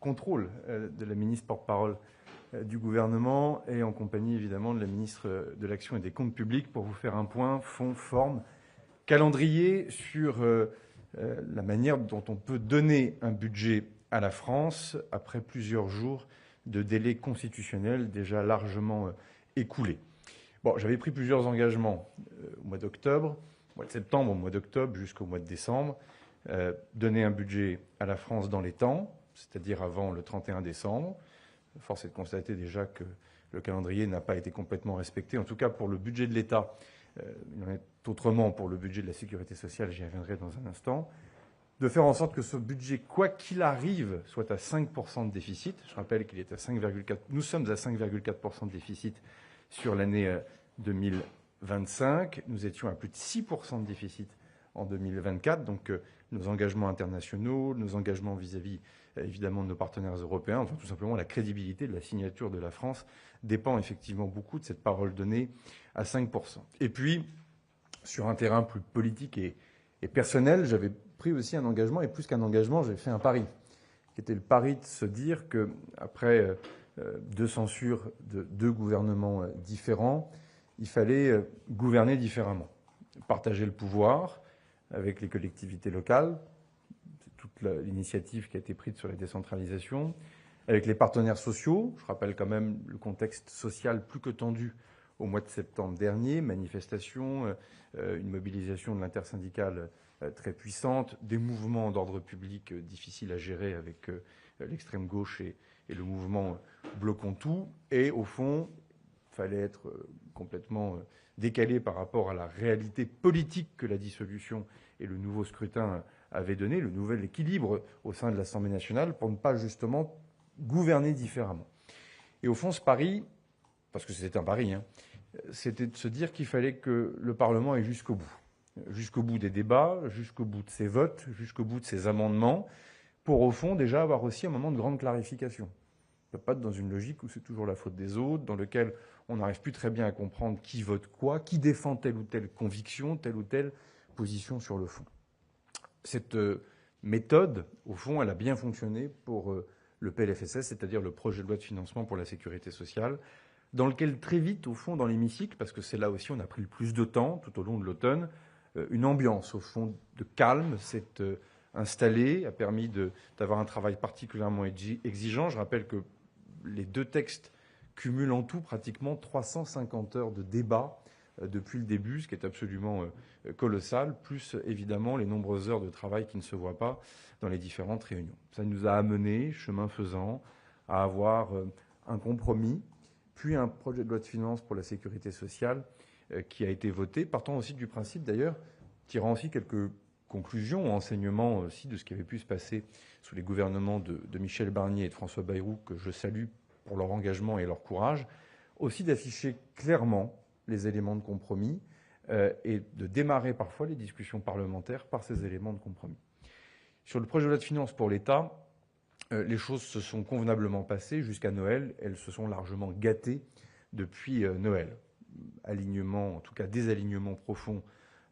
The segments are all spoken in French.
contrôle de la ministre porte-parole du gouvernement et en compagnie évidemment de la ministre de l'Action et des Comptes publics pour vous faire un point fond, forme, calendrier sur la manière dont on peut donner un budget à la France après plusieurs jours de délai constitutionnel déjà largement écoulés. Bon, j'avais pris plusieurs engagements au mois d'octobre, au mois de septembre, au mois d'octobre jusqu'au mois de décembre. Donner un budget à la France dans les temps, c'est-à-dire avant le 31 décembre. Force est de constater déjà que le calendrier n'a pas été complètement respecté. En tout cas, pour le budget de l'État, il en est autrement pour le budget de la Sécurité sociale, j'y reviendrai dans un instant. De faire en sorte que ce budget, quoi qu'il arrive, soit à 5% de déficit. Je rappelle qu'il est à 5,4%. Nous sommes à 5,4% de déficit sur l'année 2025. Nous étions à plus de 6% de déficit en 2024. Donc, nos engagements internationaux, nos engagements vis-à-vis, évidemment, de nos partenaires européens, enfin, tout simplement, la crédibilité de la signature de la France dépend effectivement beaucoup de cette parole donnée à 5%. Et puis, sur un terrain plus politique et personnel, j'avais pris aussi un engagement, et plus qu'un engagement, j'ai fait un pari, qui était le pari de se dire qu'après 2 censures de 2 gouvernements différents, il fallait gouverner différemment, partager le pouvoir avec les collectivités locales, c'est toute l'initiative qui a été prise sur la décentralisation, avec les partenaires sociaux. Je rappelle quand même le contexte social plus que tendu au mois de septembre dernier, manifestations, une mobilisation de l'intersyndicale très puissante, des mouvements d'ordre public difficiles à gérer avec l'extrême gauche et le mouvement Bloquons tout. Et au fond, il fallait être complètement décalé par rapport à la réalité politique que la dissolution et le nouveau scrutin avaient donné, le nouvel équilibre au sein de l'Assemblée nationale, pour ne pas justement gouverner différemment. Et au fond, ce pari, parce que c'était un pari, c'était de se dire qu'il fallait que le Parlement aille jusqu'au bout des débats, jusqu'au bout de ses votes, jusqu'au bout de ses amendements, pour au fond déjà avoir aussi un moment de grande clarification. On ne peut pas être dans une logique où c'est toujours la faute des autres, dans lequel on n'arrive plus très bien à comprendre qui vote quoi, qui défend telle ou telle conviction, telle ou telle position sur le fond. Cette méthode, au fond, elle a bien fonctionné pour le PLFSS, c'est-à-dire le projet de loi de financement pour la sécurité sociale, dans lequel très vite, au fond, dans l'hémicycle, parce que c'est là aussi on a pris le plus de temps tout au long de l'automne, une ambiance, au fond, de calme s'est installée, a permis d'avoir un travail particulièrement exigeant. Je rappelle que les 2 textes cumulent en tout pratiquement 350 heures de débat depuis le début, ce qui est absolument colossal, plus évidemment les nombreuses heures de travail qui ne se voient pas dans les différentes réunions. Ça nous a amené, chemin faisant, à avoir un compromis, puis un projet de loi de finances pour la sécurité sociale qui a été voté, partant aussi du principe d'ailleurs, tirant aussi quelques conclusions, enseignements aussi de ce qui avait pu se passer sous les gouvernements de Michel Barnier et de François Bayrou, que je salue pour leur engagement et leur courage, aussi d'afficher clairement les éléments de compromis et de démarrer parfois les discussions parlementaires par ces éléments de compromis. Sur le projet de loi de finances pour l'État, les choses se sont convenablement passées jusqu'à Noël. Elles se sont largement gâtées depuis Noël. Alignement, en tout cas désalignement profond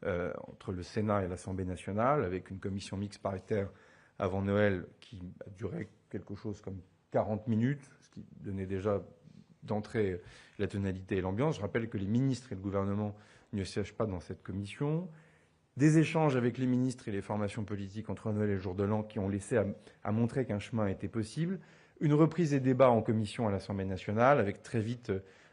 entre le Sénat et l'Assemblée nationale, avec une commission mixte paritaire avant Noël qui a duré quelque chose comme 40 minutes, ce qui donnait déjà d'entrée la tonalité et l'ambiance. Je rappelle que les ministres et le gouvernement ne siègent pas dans cette commission. Des échanges avec les ministres et les formations politiques entre Noël et le jour de l'an qui ont laissé à montrer qu'un chemin était possible. Une reprise des débats en commission à l'Assemblée nationale avec très vite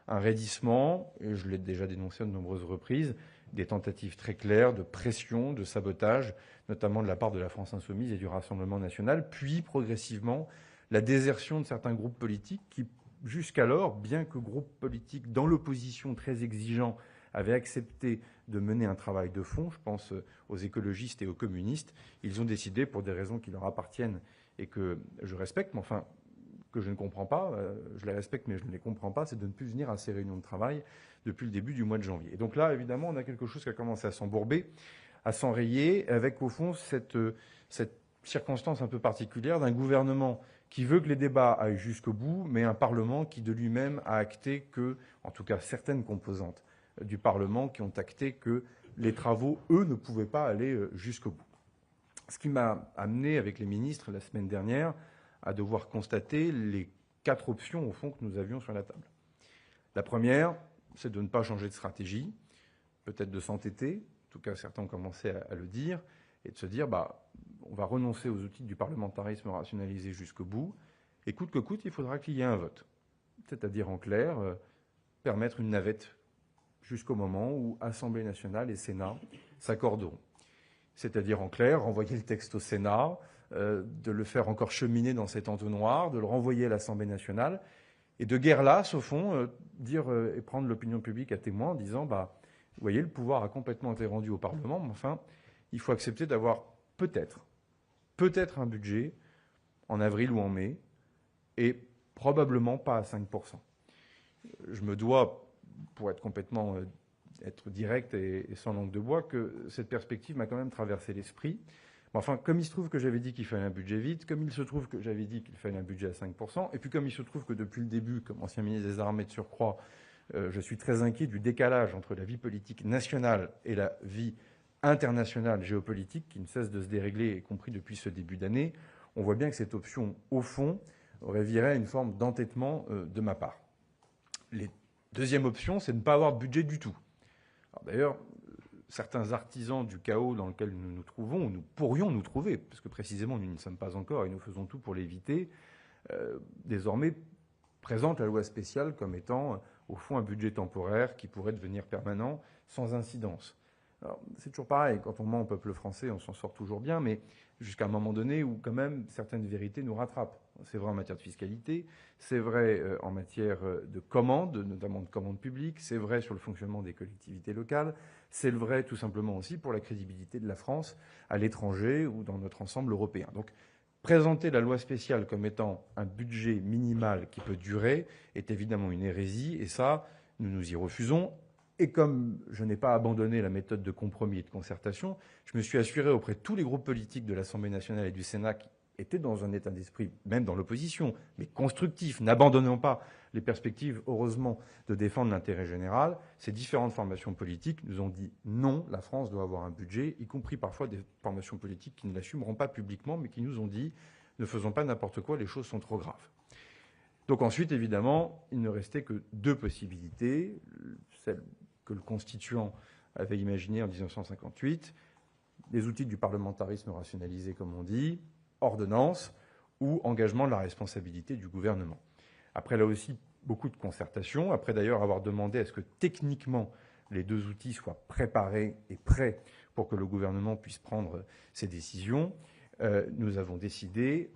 un raidissement, et je l'ai déjà dénoncé à de nombreuses reprises, des tentatives très claires de pression, de sabotage, notamment de la part de la France insoumise et du Rassemblement national, puis progressivement la désertion de certains groupes politiques qui, jusqu'alors, bien que groupes politiques dans l'opposition très exigeants, avaient accepté de mener un travail de fond, je pense aux écologistes et aux communistes, ils ont décidé, pour des raisons qui leur appartiennent et que je respecte, mais enfin que je ne comprends pas, je les respecte mais je ne les comprends pas, c'est de ne plus venir à ces réunions de travail depuis le début du mois de janvier. Et donc là, évidemment, on a quelque chose qui a commencé à s'embourber, à s'enrayer, avec au fond cette circonstance un peu particulière d'un gouvernement qui veut que les débats aillent jusqu'au bout, mais un Parlement qui de lui-même a acté que, en tout cas certaines composantes du Parlement qui ont acté que les travaux, eux, ne pouvaient pas aller jusqu'au bout. Ce qui m'a amené avec les ministres la semaine dernière à devoir constater les 4 options, au fond, que nous avions sur la table. La première, c'est de ne pas changer de stratégie, peut-être de s'entêter, en tout cas certains ont commencé à le dire, et de se dire, on va renoncer aux outils du parlementarisme rationalisé jusqu'au bout, et coûte que coûte, il faudra qu'il y ait un vote. C'est-à-dire, en clair, permettre une navette jusqu'au moment où Assemblée nationale et Sénat s'accorderont. C'est-à-dire, en clair, renvoyer le texte au Sénat, de le faire encore cheminer dans cet entonnoir, de le renvoyer à l'Assemblée nationale, et de guerre lasse, au fond, dire et prendre l'opinion publique à témoin en disant, vous voyez, le pouvoir a complètement été rendu au Parlement, mais enfin, il faut accepter d'avoir peut-être un budget en avril ou en mai, et probablement pas à 5%. Je me dois, pour être complètement être direct et sans langue de bois, que cette perspective m'a quand même traversé l'esprit. Enfin, comme il se trouve que j'avais dit qu'il fallait un budget vite, comme il se trouve que j'avais dit qu'il fallait un budget à 5%, et puis comme il se trouve que depuis le début, comme ancien ministre des Armées de surcroît, je suis très inquiet du décalage entre la vie politique nationale et la vie internationale géopolitique qui ne cesse de se dérégler, y compris depuis ce début d'année. On voit bien que cette option, au fond, aurait viré à une forme d'entêtement de ma part. Deuxième option, c'est de ne pas avoir de budget du tout. D'ailleurs, certains artisans du chaos dans lequel nous nous trouvons, ou nous pourrions nous trouver, parce que précisément nous n'y sommes pas encore et nous faisons tout pour l'éviter, désormais présentent la loi spéciale comme étant, au fond, un budget temporaire qui pourrait devenir permanent sans incidence. Alors, c'est toujours pareil, quand on ment au peuple français, on s'en sort toujours bien, mais jusqu'à un moment donné où quand même certaines vérités nous rattrapent. C'est vrai en matière de fiscalité, c'est vrai en matière de commandes, notamment de commandes publiques, c'est vrai sur le fonctionnement des collectivités locales, c'est vrai tout simplement aussi pour la crédibilité de la France à l'étranger ou dans notre ensemble européen. Donc, présenter la loi spéciale comme étant un budget minimal qui peut durer est évidemment une hérésie, et ça, nous nous y refusons. Et comme je n'ai pas abandonné la méthode de compromis et de concertation, je me suis assuré auprès de tous les groupes politiques de l'Assemblée nationale et du Sénat qui étaient dans un état d'esprit, même dans l'opposition, mais constructif, n'abandonnant pas les perspectives, heureusement, de défendre l'intérêt général. Ces différentes formations politiques nous ont dit non, la France doit avoir un budget, y compris parfois des formations politiques qui ne l'assumeront pas publiquement, mais qui nous ont dit ne faisons pas n'importe quoi, les choses sont trop graves. Donc ensuite, évidemment, il ne restait que 2 possibilités, celle que le constituant avait imaginée en 1958, les outils du parlementarisme rationalisé, comme on dit, ordonnance ou engagement de la responsabilité du gouvernement. Après, là aussi, beaucoup de concertation. Après, d'ailleurs, avoir demandé à ce que techniquement les 2 outils soient préparés et prêts pour que le gouvernement puisse prendre ses décisions, nous avons décidé,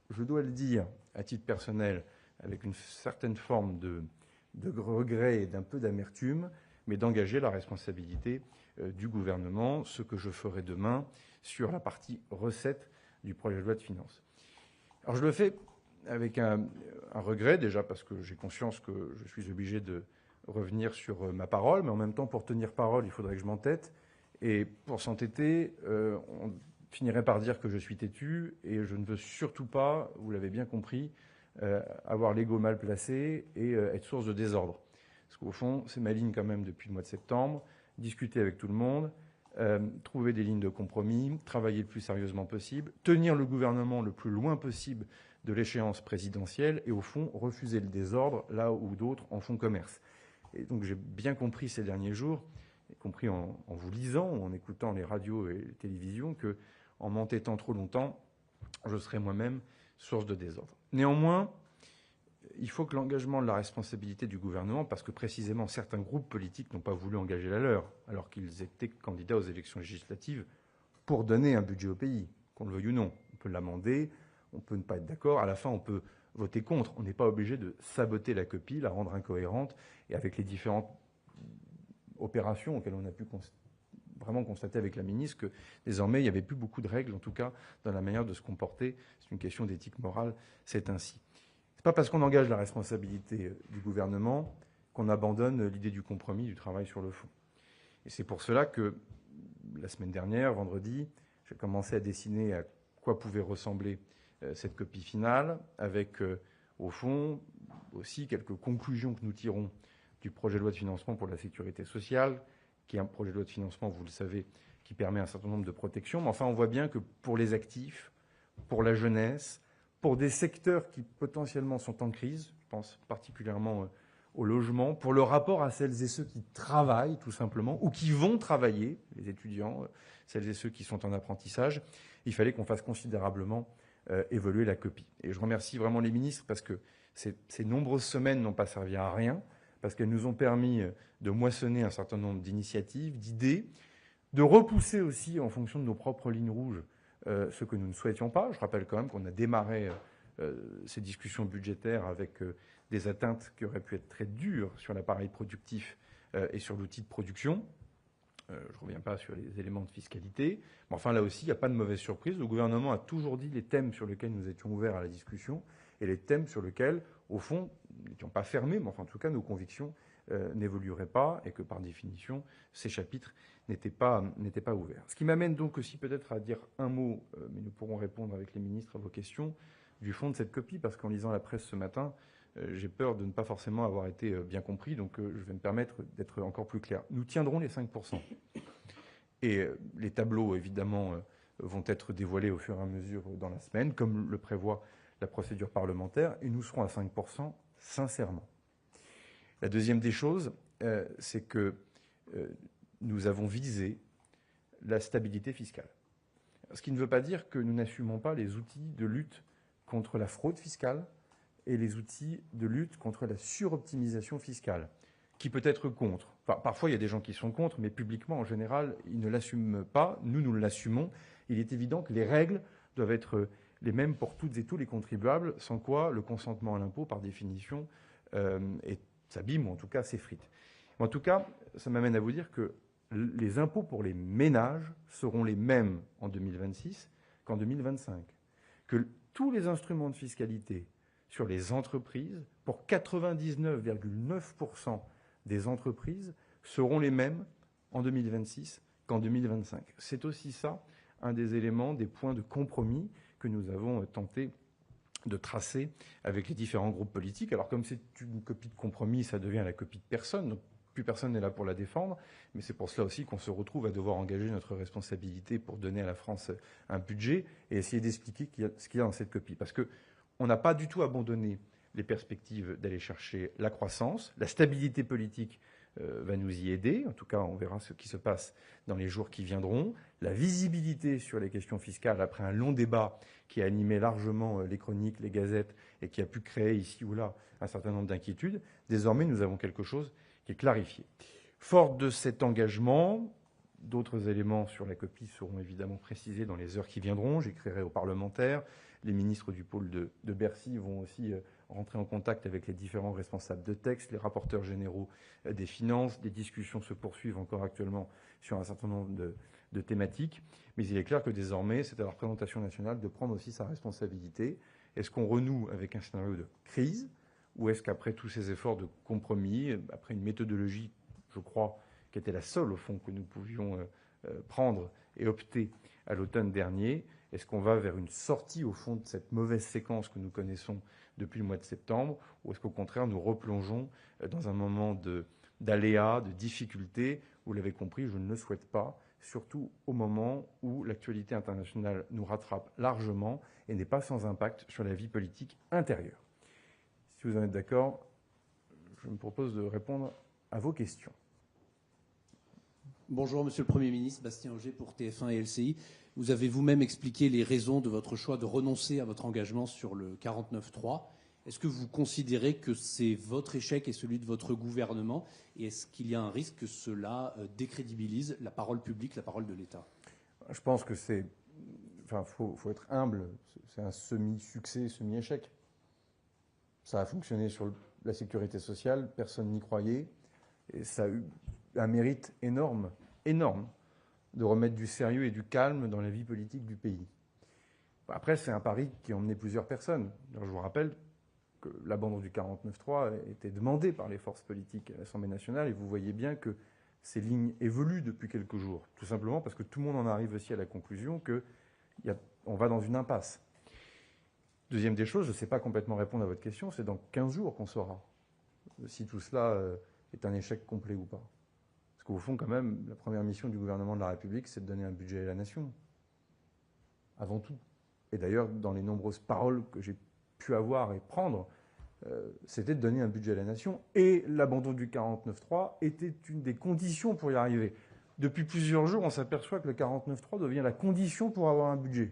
je dois le dire à titre personnel, avec une certaine forme de regret et d'un peu d'amertume, mais d'engager la responsabilité du gouvernement, ce que je ferai demain sur la partie recette du projet de loi de finances. Alors je le fais avec un regret, déjà parce que j'ai conscience que je suis obligé de revenir sur ma parole, mais en même temps, pour tenir parole, il faudrait que je m'entête. Et pour s'entêter, on finirait par dire que je suis têtu, et je ne veux surtout pas, vous l'avez bien compris, avoir l'ego mal placé et être source de désordre. Parce qu'au fond, c'est ma ligne quand même depuis le mois de septembre, discuter avec tout le monde, trouver des lignes de compromis, travailler le plus sérieusement possible, tenir le gouvernement le plus loin possible de l'échéance présidentielle et au fond refuser le désordre là où d'autres en font commerce. Et donc j'ai bien compris ces derniers jours, y compris en vous lisant ou en écoutant les radios et les télévisions, que en m'entêtant trop longtemps, je serais moi-même source de désordre. Néanmoins, il faut que l'engagement de la responsabilité du gouvernement, parce que précisément certains groupes politiques n'ont pas voulu engager la leur, alors qu'ils étaient candidats aux élections législatives, pour donner un budget au pays, qu'on le veuille ou non. On peut l'amender, on peut ne pas être d'accord, à la fin on peut voter contre. On n'est pas obligé de saboter la copie, la rendre incohérente, et avec les différentes opérations auxquelles on a pu vraiment constater avec la ministre que désormais il n'y avait plus beaucoup de règles, en tout cas dans la manière de se comporter. C'est une question d'éthique morale, c'est ainsi. C'est pas parce qu'on engage la responsabilité du gouvernement qu'on abandonne l'idée du compromis, du travail sur le fond. Et c'est pour cela que la semaine dernière, vendredi, j'ai commencé à dessiner à quoi pouvait ressembler cette copie finale, avec au fond aussi quelques conclusions que nous tirons du projet de loi de financement pour la sécurité sociale, qui est un projet de loi de financement, vous le savez, qui permet un certain nombre de protections. Mais enfin, on voit bien que pour les actifs, pour la jeunesse, pour des secteurs qui potentiellement sont en crise, je pense particulièrement au logement, pour le rapport à celles et ceux qui travaillent tout simplement, ou qui vont travailler, les étudiants, celles et ceux qui sont en apprentissage, il fallait qu'on fasse considérablement évoluer la copie. Et je remercie vraiment les ministres parce que ces nombreuses semaines n'ont pas servi à rien, parce qu'elles nous ont permis de moissonner un certain nombre d'initiatives, d'idées, de repousser aussi, en fonction de nos propres lignes rouges, ce que nous ne souhaitions pas. Je rappelle quand même qu'on a démarré ces discussions budgétaires avec des atteintes qui auraient pu être très dures sur l'appareil productif et sur l'outil de production. Je ne reviens pas sur les éléments de fiscalité. Mais enfin, là aussi, il n'y a pas de mauvaise surprise. Le gouvernement a toujours dit les thèmes sur lesquels nous étions ouverts à la discussion et les thèmes sur lesquels, au fond, nous n'étions pas fermés, mais enfin, en tout cas, nos convictions n'évolueraient pas et que, par définition, ces chapitres n'étaient pas ouverts. Ce qui m'amène donc aussi peut-être à dire un mot, mais nous pourrons répondre avec les ministres à vos questions, du fond de cette copie, parce qu'en lisant la presse ce matin, j'ai peur de ne pas forcément avoir été bien compris, donc je vais me permettre d'être encore plus clair. Nous tiendrons les 5%. Et les tableaux, évidemment, vont être dévoilés au fur et à mesure dans la semaine, comme le prévoit la procédure parlementaire, et nous serons à 5% sincèrement. La deuxième des choses, c'est que nous avons visé la stabilité fiscale. Ce qui ne veut pas dire que nous n'assumons pas les outils de lutte contre la fraude fiscale et les outils de lutte contre la suroptimisation fiscale, qui peut être contre. Enfin, parfois, il y a des gens qui sont contre, mais publiquement, en général, ils ne l'assument pas. Nous l'assumons. Il est évident que les règles doivent être les mêmes pour toutes et tous les contribuables, sans quoi le consentement à l'impôt, par définition, s'abîme, ou en tout cas s'effrite. En tout cas, ça m'amène à vous dire que les impôts pour les ménages seront les mêmes en 2026 qu'en 2025. Que tous les instruments de fiscalité sur les entreprises, pour 99,9% des entreprises, seront les mêmes en 2026 qu'en 2025. C'est aussi ça, un des éléments, des points de compromis que nous avons tenté de tracer avec les différents groupes politiques. Alors comme c'est une copie de compromis, ça devient la copie de personne, donc plus personne n'est là pour la défendre, mais c'est pour cela aussi qu'on se retrouve à devoir engager notre responsabilité pour donner à la France un budget et essayer d'expliquer ce qu'il y a dans cette copie. Parce qu'on n'a pas du tout abandonné les perspectives d'aller chercher la croissance, la stabilité politique va nous y aider. En tout cas, on verra ce qui se passe dans les jours qui viendront. La visibilité sur les questions fiscales, après un long débat qui a animé largement les chroniques, les gazettes, et qui a pu créer ici ou là un certain nombre d'inquiétudes. Désormais, nous avons quelque chose qui est clarifié. Fort de cet engagement, d'autres éléments sur la copie seront évidemment précisés dans les heures qui viendront. J'écrirai aux parlementaires. Les ministres du pôle de Bercy vont aussi rentrer en contact avec les différents responsables de texte, les rapporteurs généraux des finances. Des discussions se poursuivent encore actuellement sur un certain nombre de thématiques. Mais il est clair que désormais, c'est à la représentation nationale de prendre aussi sa responsabilité. Est-ce qu'on renoue avec un scénario de crise ou est-ce qu'après tous ces efforts de compromis, après une méthodologie, je crois, qui était la seule au fond que nous pouvions prendre et opter à l'automne dernier, est-ce qu'on va vers une sortie au fond de cette mauvaise séquence que nous connaissons depuis le mois de septembre, ou est-ce qu'au contraire nous replongeons dans un moment d'aléas, de difficultés? Vous l'avez compris, je ne le souhaite pas, surtout au moment où l'actualité internationale nous rattrape largement et n'est pas sans impact sur la vie politique intérieure. Si vous en êtes d'accord, je me propose de répondre à vos questions. Bonjour, Monsieur le Premier ministre, Bastien Auger pour TF1 et LCI. Vous avez vous-même expliqué les raisons de votre choix de renoncer à votre engagement sur le 49.3. Est-ce que vous considérez que c'est votre échec et celui de votre gouvernement? Et est-ce qu'il y a un risque que cela décrédibilise la parole publique, la parole de l'État? Je pense que c'est... Enfin, faut être humble. C'est un semi-succès, semi-échec. Ça a fonctionné sur la sécurité sociale, personne n'y croyait. Et ça a eu un mérite énorme, de remettre du sérieux et du calme dans la vie politique du pays. Après, c'est un pari qui a emmené plusieurs personnes. Alors, je vous rappelle que l'abandon du 49.3 était demandé par les forces politiques à l'Assemblée nationale, et vous voyez bien que ces lignes évoluent depuis quelques jours, tout simplement parce que tout le monde en arrive aussi à la conclusion qu'on va dans une impasse. Deuxième des choses, je ne sais pas complètement répondre à votre question, c'est dans 15 jours qu'on saura si tout cela est un échec complet ou pas. Parce qu'au fond, quand même, la première mission du gouvernement de la République, c'est de donner un budget à la nation. Avant tout. et d'ailleurs dans les nombreuses paroles que j'ai pu avoir et prendre, c'était de donner un budget à la nation. Et l'abandon du 49.3 était une des conditions pour y arriver. Depuis plusieurs jours, on s'aperçoit que le 49.3 devient la condition pour avoir un budget.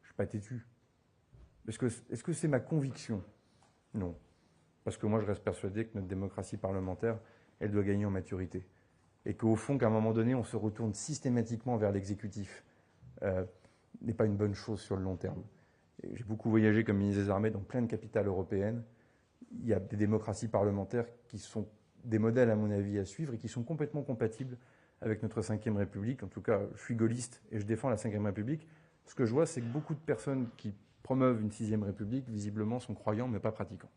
Je ne suis pas têtu. Est-ce que c'est ma conviction? Non. Parce que moi, je reste persuadé que notre démocratie parlementaire, elle doit gagner en maturité. Et qu'au fond, qu'à un moment donné, on se retourne systématiquement vers l'exécutif n'est pas une bonne chose sur le long terme. J'ai beaucoup voyagé comme ministre des Armées dans plein de capitales européennes. Il y a des démocraties parlementaires qui sont des modèles, à mon avis, à suivre et qui sont complètement compatibles avec notre Ve République. En tout cas, je suis gaulliste et je défends la Ve République. Ce que je vois, c'est que beaucoup de personnes qui promeuvent une Sixième République, visiblement, sont croyants mais pas pratiquants.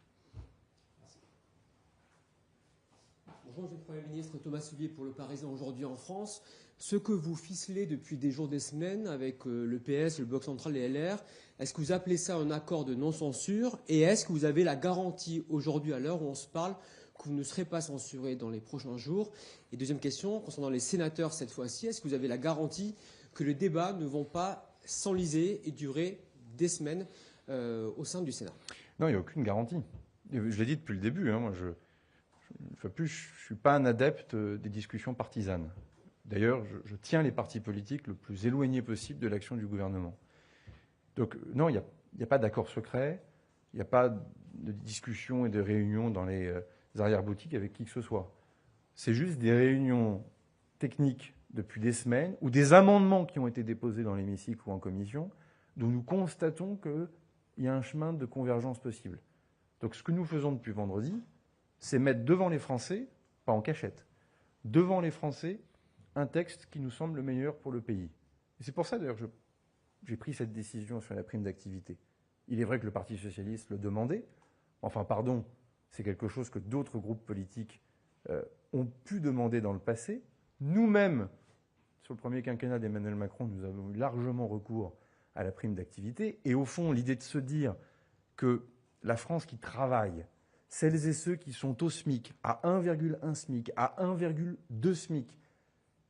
Bonjour, Monsieur le Premier ministre. Thomas Soulier pour Le Parisien aujourd'hui en France. Ce que vous ficelez depuis des jours, des semaines avec le PS, le Bloc central et LR, est-ce que vous appelez ça un accord de non-censure? Et est-ce que vous avez la garantie aujourd'hui, à l'heure où on se parle, que vous ne serez pas censuré dans les prochains jours? Et deuxième question, concernant les sénateurs cette fois-ci, est-ce que vous avez la garantie que les débats ne vont pas s'enliser et durer des semaines au sein du Sénat? Non, il n'y a aucune garantie. Je l'ai dit depuis le début. Moi, une fois de plus, je ne suis pas un adepte des discussions partisanes. D'ailleurs, je tiens les partis politiques le plus éloignés possible de l'action du gouvernement. Donc, non, il n'y a pas d'accord secret, il n'y a pas de discussion et de réunions dans les arrière-boutiques avec qui que ce soit. C'est juste des réunions techniques depuis des semaines ou des amendements qui ont été déposés dans l'hémicycle ou en commission, dont nous constatons qu'il y a un chemin de convergence possible. Donc, ce que nous faisons depuis vendredi, c'est mettre devant les Français, pas en cachette, devant les Français, un texte qui nous semble le meilleur pour le pays. Et c'est pour ça, d'ailleurs, que j'ai pris cette décision sur la prime d'activité. Il est vrai que le Parti socialiste le demandait. Enfin, pardon, c'est quelque chose que d'autres groupes politiques ont pu demander dans le passé. Nous-mêmes, sur le premier quinquennat d'Emmanuel Macron, nous avons eu largement recours à la prime d'activité. Et au fond, l'idée de se dire que la France qui travaille, celles et ceux qui sont au SMIC, à 1,1 SMIC, à 1,2 SMIC,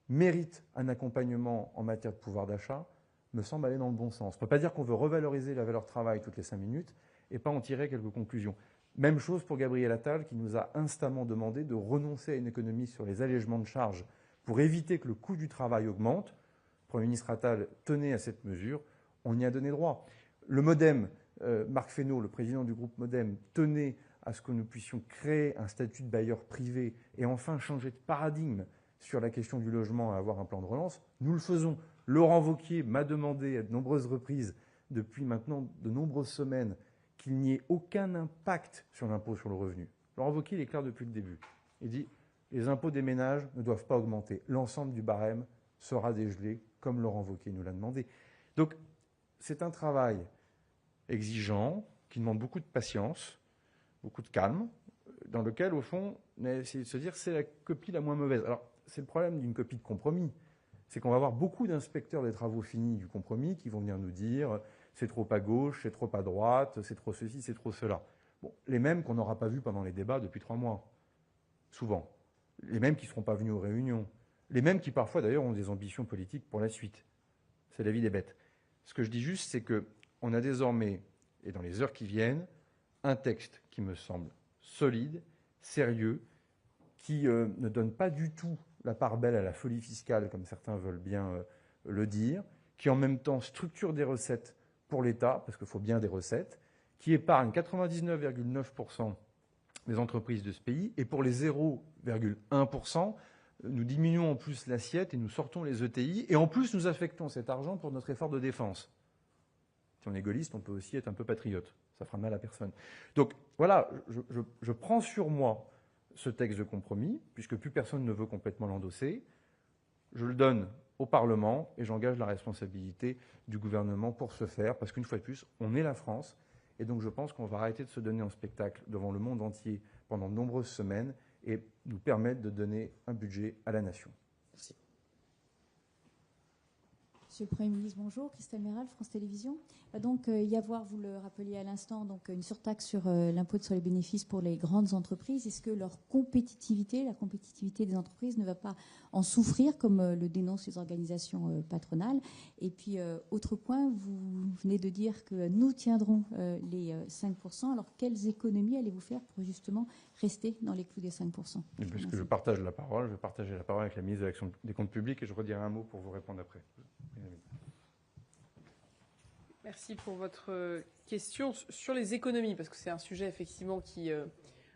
méritent un accompagnement en matière de pouvoir d'achat, me semble aller dans le bon sens. On ne peut pas dire qu'on veut revaloriser la valeur travail toutes les 5 minutes et pas en tirer quelques conclusions. Même chose pour Gabriel Attal, qui nous a instamment demandé de renoncer à une économie sur les allègements de charges pour éviter que le coût du travail augmente. Le Premier ministre Attal tenait à cette mesure, on y a donné droit. Le MoDem, Marc Fesneau, le président du groupe MoDem, tenait à ce que nous puissions créer un statut de bailleur privé et enfin changer de paradigme sur la question du logement et avoir un plan de relance. Nous le faisons. Laurent Wauquiez m'a demandé à de nombreuses reprises, depuis maintenant de nombreuses semaines, qu'il n'y ait aucun impact sur l'impôt sur le revenu. Laurent Wauquiez, il est clair depuis le début. Il dit « Les impôts des ménages ne doivent pas augmenter. L'ensemble du barème sera dégelé, comme Laurent Wauquiez nous l'a demandé. » Donc, c'est un travail exigeant, qui demande beaucoup de patience, beaucoup de calme, dans lequel, au fond, on a essayé de se dire c'est la copie la moins mauvaise. Alors, c'est le problème d'une copie de compromis. C'est qu'on va avoir beaucoup d'inspecteurs des travaux finis du compromis qui vont venir nous dire c'est trop à gauche, c'est trop à droite, c'est trop ceci, c'est trop cela. Bon, les mêmes qu'on n'aura pas vus pendant les débats depuis 3 mois, souvent. Les mêmes qui ne seront pas venus aux réunions. Les mêmes qui, parfois, d'ailleurs, ont des ambitions politiques pour la suite. C'est la vie des bêtes. Ce que je dis juste, c'est qu'on a désormais, et dans les heures qui viennent, un texte qui me semble solide, sérieux, qui ne donne pas du tout la part belle à la folie fiscale, comme certains veulent bien le dire, qui en même temps structure des recettes pour l'État, parce qu'il faut bien des recettes, qui épargne 99,9% des entreprises de ce pays, et pour les 0,1%, nous diminuons en plus l'assiette et nous sortons les ETI, et en plus nous affectons cet argent pour notre effort de défense. Si on est gaulliste, on peut aussi être un peu patriote. Ça fera mal à personne. Donc voilà, je prends sur moi ce texte de compromis, puisque plus personne ne veut complètement l'endosser. Je le donne au Parlement et j'engage la responsabilité du gouvernement pour ce faire, parce qu'une fois de plus, on est la France. Et donc je pense qu'on va arrêter de se donner en spectacle devant le monde entier pendant de nombreuses semaines et nous permettre de donner un budget à la nation. Merci. Monsieur le Premier ministre, bonjour. Christelle Méral, France Télévisions. Donc, il y avoir, vous le rappeliez à l'instant, donc une surtaxe sur l'impôt sur les bénéfices pour les grandes entreprises. Est-ce que leur compétitivité, la compétitivité des entreprises ne va pas en souffrir, comme le dénoncent les organisations patronales? Et puis, autre point, vous venez de dire que nous tiendrons les 5%. Alors, quelles économies allez-vous faire pour justement rester dans les clous des 5%? Et puisque je partage la parole, je vais partager la parole avec la ministre de l'Action des Comptes Publics et je redirai un mot pour vous répondre après. Merci pour votre question sur les économies, parce que c'est un sujet effectivement qui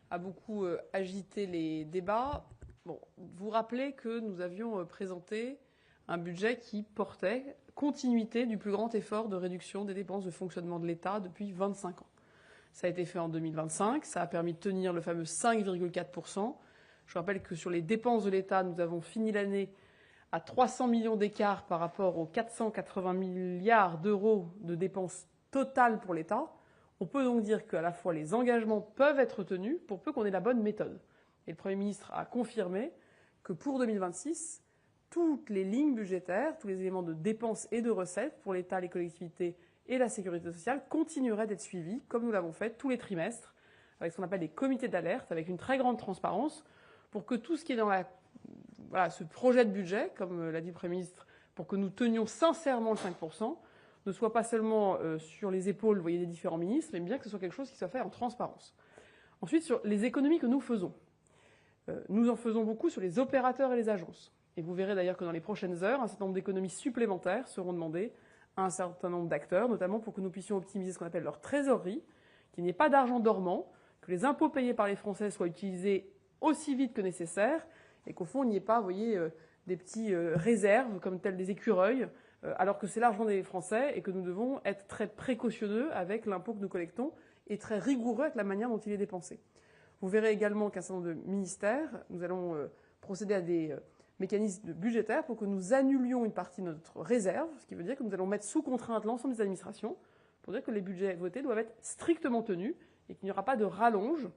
a beaucoup agité les débats. Bon, vous rappelez que nous avions présenté un budget qui portait continuité du plus grand effort de réduction des dépenses de fonctionnement de l'État depuis 25 ans. Ça a été fait en 2025, ça a permis de tenir le fameux 5,4%. Je rappelle que sur les dépenses de l'État, nous avons fini l'année à 300 millions d'écart par rapport aux 480 milliards d'euros de dépenses totales pour l'État. On peut donc dire qu'à la fois les engagements peuvent être tenus pour peu qu'on ait la bonne méthode. Et le Premier ministre a confirmé que pour 2026, toutes les lignes budgétaires, tous les éléments de dépenses et de recettes pour l'État, les collectivités et la sécurité sociale continueraient d'être suivis, comme nous l'avons fait tous les trimestres, avec ce qu'on appelle des comités d'alerte, avec une très grande transparence, pour que tout ce qui est dans ce projet de budget, comme l'a dit le Premier ministre, pour que nous tenions sincèrement le 5%, ne soit pas seulement sur les épaules, vous voyez, des différents ministres, mais bien que ce soit quelque chose qui soit fait en transparence. Ensuite, sur les économies que nous faisons. Nous en faisons beaucoup sur les opérateurs et les agences. Et vous verrez d'ailleurs que dans les prochaines heures, un certain nombre d'économies supplémentaires seront demandées à un certain nombre d'acteurs, notamment pour que nous puissions optimiser ce qu'on appelle leur trésorerie, qu'il n'y ait pas d'argent dormant, que les impôts payés par les Français soient utilisés aussi vite que nécessaire, et qu'au fond, il n'y ait pas, vous voyez, des petits réserves, comme tels des écureuils, alors que c'est l'argent des Français et que nous devons être très précautionneux avec l'impôt que nous collectons et très rigoureux avec la manière dont il est dépensé. Vous verrez également qu'un certain nombre de ministères, nous allons procéder à des mécanismes budgétaires pour que nous annulions une partie de notre réserve, ce qui veut dire que nous allons mettre sous contrainte l'ensemble des administrations pour dire que les budgets votés doivent être strictement tenus et qu'il n'y aura pas de rallonge,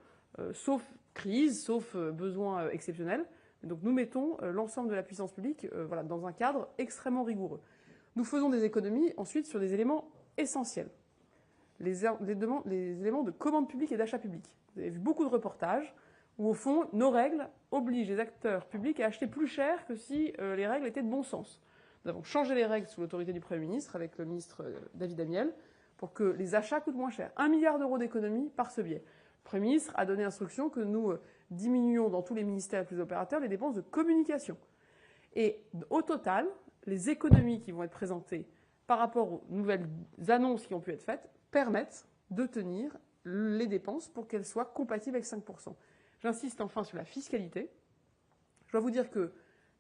sauf crise, sauf besoin exceptionnel. Et donc nous mettons l'ensemble de la puissance publique dans un cadre extrêmement rigoureux. Nous faisons des économies ensuite sur des éléments essentiels, les éléments de commande publique et d'achat public. Vous avez vu beaucoup de reportages où, au fond, nos règles obligent les acteurs publics à acheter plus cher que si les règles étaient de bon sens. Nous avons changé les règles sous l'autorité du Premier ministre avec le ministre David Amiel pour que les achats coûtent moins cher. 1 milliard d'euros d'économie par ce biais. Le Premier ministre a donné instruction que nous diminuions dans tous les ministères et tous les opérateurs les dépenses de communication. Et au total, les économies qui vont être présentées par rapport aux nouvelles annonces qui ont pu être faites permettent de tenir les dépenses pour qu'elles soient compatibles avec 5%. J'insiste enfin sur la fiscalité. Je dois vous dire qu'il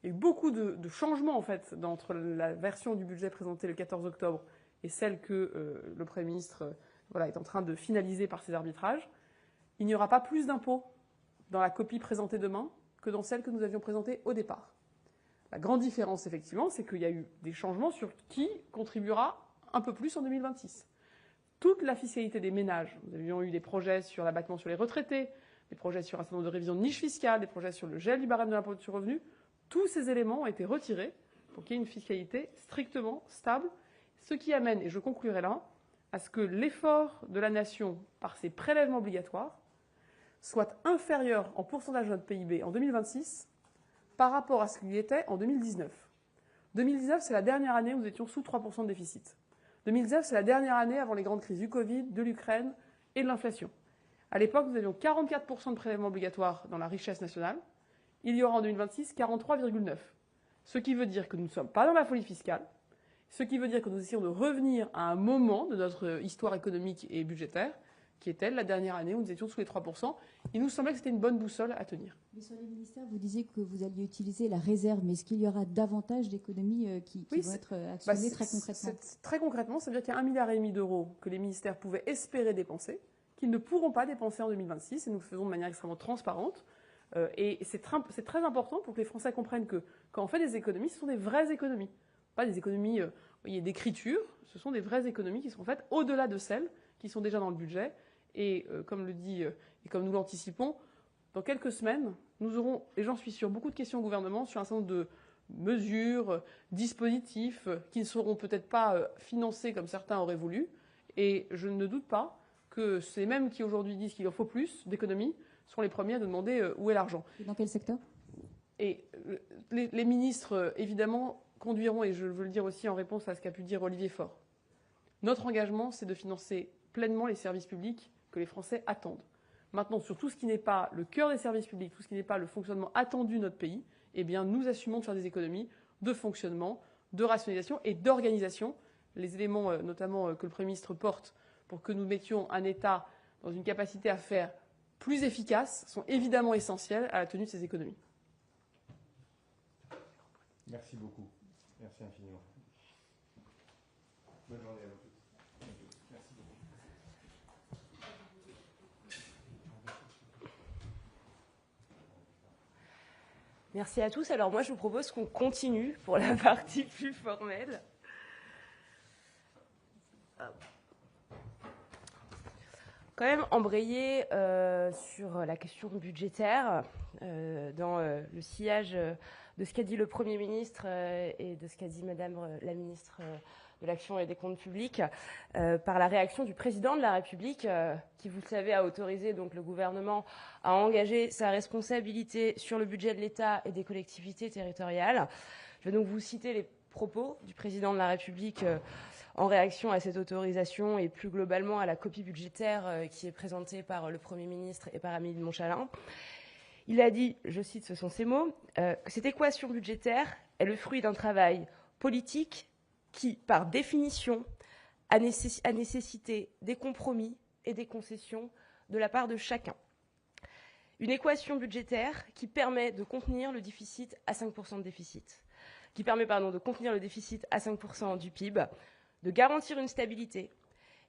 y a eu beaucoup de changements en fait entre la version du budget présentée le 14 octobre et celle que le Premier ministre est en train de finaliser par ses arbitrages. Il n'y aura pas plus d'impôts dans la copie présentée demain que dans celle que nous avions présentée au départ. La grande différence, effectivement, c'est qu'il y a eu des changements sur qui contribuera un peu plus en 2026. Toute la fiscalité des ménages, nous avions eu des projets sur l'abattement sur les retraités, des projets sur un certain nombre de révisions de niches fiscales, des projets sur le gel du barème de l'impôt sur le revenu, tous ces éléments ont été retirés pour qu'il y ait une fiscalité strictement stable, ce qui amène, et je conclurai là, à ce que l'effort de la nation par ses prélèvements obligatoires soit inférieur en pourcentage de notre PIB en 2026 par rapport à ce qu'il était en 2019. 2019, c'est la dernière année où nous étions sous 3% de déficit. 2019, c'est la dernière année avant les grandes crises du Covid, de l'Ukraine et de l'inflation. À l'époque, nous avions 44% de prélèvements obligatoires dans la richesse nationale. Il y aura en 2026 43,9%. Ce qui veut dire que nous ne sommes pas dans la folie fiscale. Ce qui veut dire que nous essayons de revenir à un moment de notre histoire économique et budgétaire qui était la dernière année où nous étions sous les 3%. Il nous semblait que c'était une bonne boussole à tenir. Mais sur les ministères, vous disiez que vous alliez utiliser la réserve, mais est-ce qu'il y aura davantage d'économies qui vont être actionnées très concrètement? Très concrètement, ça veut dire qu'il y a 1,5 milliard d'euros que les ministères pouvaient espérer dépenser, qu'ils ne pourront pas dépenser en 2026, et nous le faisons de manière extrêmement transparente. Et c'est très important pour que les Français comprennent que quand on fait des économies, ce sont des vraies économies. Pas des économies d'écriture, ce sont des vraies économies qui seront faites au-delà de celles qui sont déjà dans le budget. Et comme le dit, et comme nous l'anticipons, dans quelques semaines, nous aurons, et j'en suis sûre, beaucoup de questions au gouvernement sur un certain nombre mesures, dispositifs qui ne seront peut-être pas financés comme certains auraient voulu. Et je ne doute pas que ces mêmes qui aujourd'hui disent qu'il en faut plus d'économies seront les premiers à nous demander où est l'argent. Et dans quel secteur? Et les ministres, évidemment, conduiront, et je veux le dire aussi en réponse à ce qu'a pu dire Olivier Faure, notre engagement, c'est de financer pleinement les services publics que les Français attendent. Maintenant, sur tout ce qui n'est pas le cœur des services publics, tout ce qui n'est pas le fonctionnement attendu de notre pays, eh bien, nous assumons de faire des économies de fonctionnement, de rationalisation et d'organisation. Les éléments, notamment, que le Premier ministre porte pour que nous mettions un État dans une capacité à faire plus efficace sont évidemment essentiels à la tenue de ces économies. Merci beaucoup. Merci infiniment. Bonne journée à vous tous. Merci beaucoup. Merci à tous. Alors moi, je vous propose qu'on continue pour la partie plus formelle. Quand même embrayer sur la question budgétaire dans le sillage de ce qu'a dit le Premier ministre et de ce qu'a dit Madame la ministre de l'Action et des Comptes publics par la réaction du Président de la République qui, vous le savez, a autorisé donc le gouvernement à engager sa responsabilité sur le budget de l'État et des collectivités territoriales. Je vais donc vous citer les propos du Président de la République en réaction à cette autorisation et plus globalement à la copie budgétaire qui est présentée par le Premier ministre et par Amélie de Montchalin. Il a dit, je cite, ce sont ses mots, que cette équation budgétaire est le fruit d'un travail politique qui, par définition, a nécessité des compromis et des concessions de la part de chacun. Une équation budgétaire qui permet de contenir le déficit à 5% de déficit, qui permet de contenir le déficit à 5% du PIB, de garantir une stabilité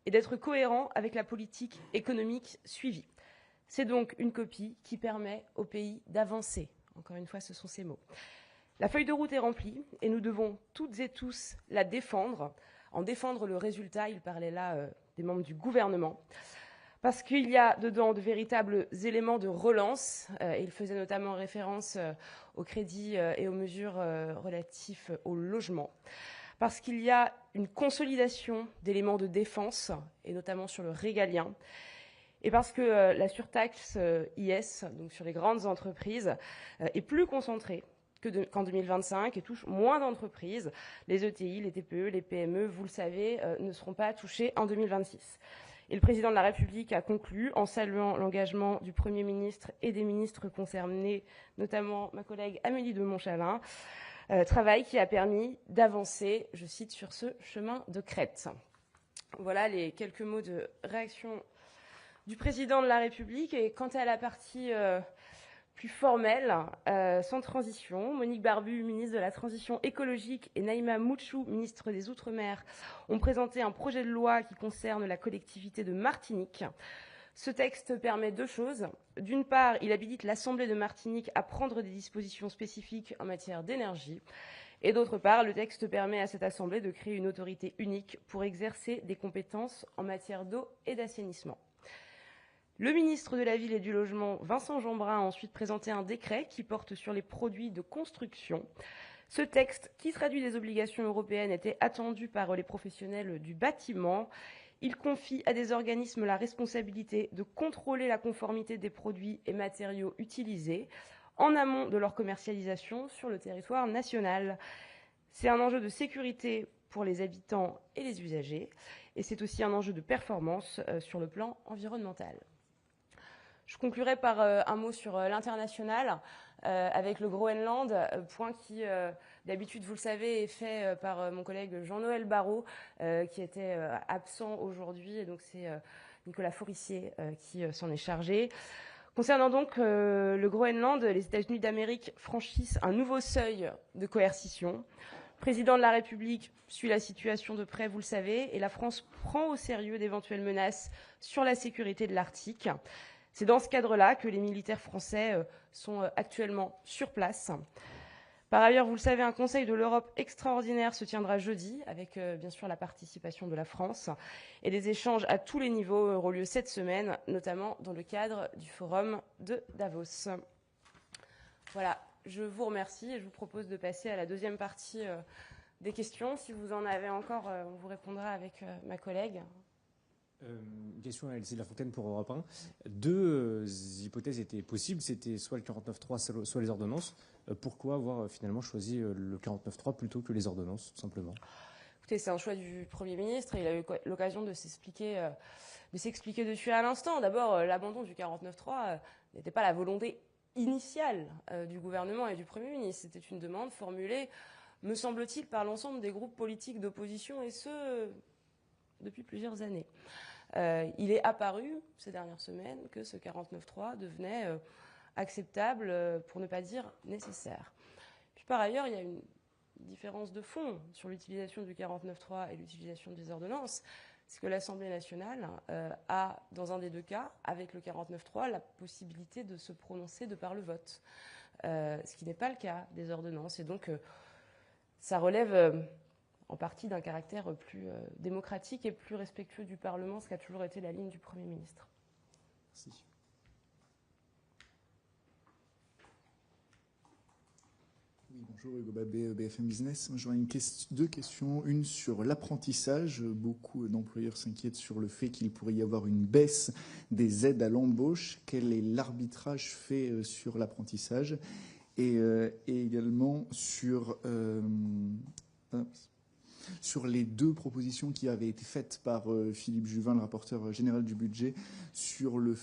et d'être cohérent avec la politique économique suivie. C'est donc une copie qui permet au pays d'avancer. Encore une fois, ce sont ces mots. La feuille de route est remplie et nous devons toutes et tous la défendre. En défendre le résultat, il parlait là des membres du gouvernement, parce qu'il y a dedans de véritables éléments de relance. Et il faisait notamment référence au crédit et aux mesures relatives au logement. Parce qu'il y a une consolidation d'éléments de défense, et notamment sur le régalien, et parce que la surtaxe IS, donc sur les grandes entreprises, est plus concentrée qu'en 2025 et touche moins d'entreprises. Les ETI, les TPE, les PME, vous le savez, ne seront pas touchés en 2026. Et le Président de la République a conclu en saluant l'engagement du Premier ministre et des ministres concernés, notamment ma collègue Amélie de Montchalin, travail qui a permis d'avancer, je cite, sur ce chemin de crête. Voilà les quelques mots de réaction du Président de la République. Et quant à la partie plus formelle, sans transition, Monique Barbu, ministre de la Transition écologique, et Naïma Mouchou, ministre des Outre-mer, ont présenté un projet de loi qui concerne la collectivité de Martinique. Ce texte permet deux choses. D'une part, il habilite l'Assemblée de Martinique à prendre des dispositions spécifiques en matière d'énergie. Et d'autre part, le texte permet à cette Assemblée de créer une autorité unique pour exercer des compétences en matière d'eau et d'assainissement. Le ministre de la Ville et du Logement, Vincent Jeanbrun, a ensuite présenté un décret qui porte sur les produits de construction. Ce texte, qui traduit des obligations européennes, était attendu par les professionnels du bâtiment. Il confie à des organismes la responsabilité de contrôler la conformité des produits et matériaux utilisés en amont de leur commercialisation sur le territoire national. C'est un enjeu de sécurité pour les habitants et les usagers, et c'est aussi un enjeu de performance sur le plan environnemental. Je conclurai par un mot sur l'international, avec le Groenland, point qui, d'habitude, vous le savez, est fait par mon collègue Jean-Noël Barrot, qui était absent aujourd'hui, et donc c'est Nicolas Forissier qui s'en est chargé. Concernant donc le Groenland, les États-Unis d'Amérique franchissent un nouveau seuil de coercition. Le président de la République suit la situation de près, vous le savez, et la France prend au sérieux d'éventuelles menaces sur la sécurité de l'Arctique. C'est dans ce cadre-là que les militaires français sont actuellement sur place. Par ailleurs, vous le savez, un Conseil de l'Europe extraordinaire se tiendra jeudi, avec bien sûr la participation de la France. Et des échanges à tous les niveaux auront lieu cette semaine, notamment dans le cadre du forum de Davos. Voilà Je vous remercie et je vous propose de passer à la deuxième partie des questions. Si vous en avez encore, on vous répondra avec ma collègue. Une question à Elsie Lafontaine pour Europe 1. Deux hypothèses étaient possibles, c'était soit le 49.3, soit les ordonnances. Pourquoi avoir finalement choisi le 49.3 plutôt que les ordonnances, tout simplement? Écoutez, c'est un choix du Premier ministre et il a eu l'occasion de s'expliquer dessus à l'instant. D'abord, l'abandon du 49.3 n'était pas la volonté initiale du gouvernement et du Premier ministre. C'était une demande formulée, me semble-t-il, par l'ensemble des groupes politiques d'opposition, et ce, depuis plusieurs années. Il est apparu ces dernières semaines que ce 49.3 devenait acceptable, pour ne pas dire nécessaire. Puis par ailleurs, il y a une différence de fond sur l'utilisation du 49.3 et l'utilisation des ordonnances. C'est que l'Assemblée nationale a, dans un des deux cas, avec le 49.3, la possibilité de se prononcer de par le vote, ce qui n'est pas le cas des ordonnances. Et donc, ça relève en partie d'un caractère plus démocratique et plus respectueux du Parlement, ce qui a toujours été la ligne du Premier ministre. Merci. Oui, bonjour, Hugo Babé, BFM Business. Moi, j'aurais deux questions. Une sur l'apprentissage. Beaucoup d'employeurs s'inquiètent sur le fait qu'il pourrait y avoir une baisse des aides à l'embauche. Quel est l'arbitrage fait sur l'apprentissage et également sur les deux propositions qui avaient été faites par Philippe Juvin, le rapporteur général du budget, sur le